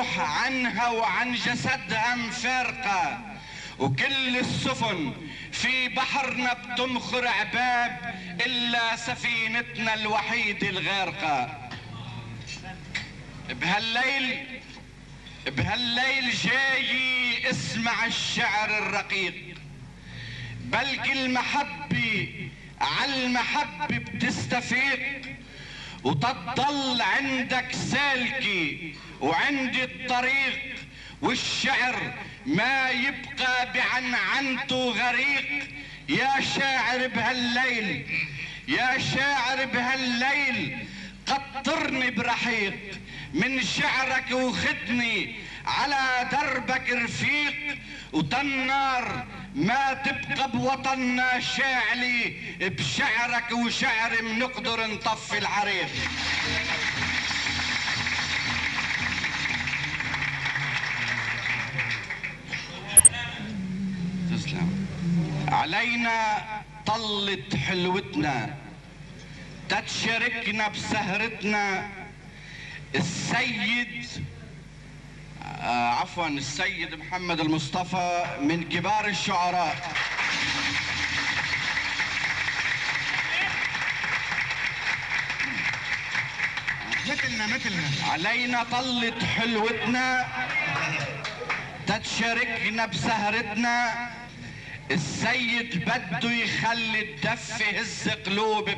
عنها وعن جسدها مفارقة، وكل السفن في بحرنا بتمخر عباب إلا سفينتنا الوحيدة الغارقة. بهالليل جاي اسمع الشعر الرقيق، بلكي المحبة عالمحبة بتستفيق، وتضل عندك سالكي وعندي الطريق، والشعر ما يبقى بعنعنته غريق. يا شاعر بهالليل، يا شاعر بهالليل، قطرني برحيق من شعرك وخدني على دربك رفيق، وتنار ما تبقى بوطننا شاعلي، بشعرك وشعري منقدر نطفي الحريق. تسلم. علينا طلت حلوتنا تتشاركنا بسهرتنا السيد محمد المصطفى من كبار الشعراء. مثلنا علينا طلت حلوتنا تتشاركنا بسهرتنا، السيد بده يخلي الدف هز قلوب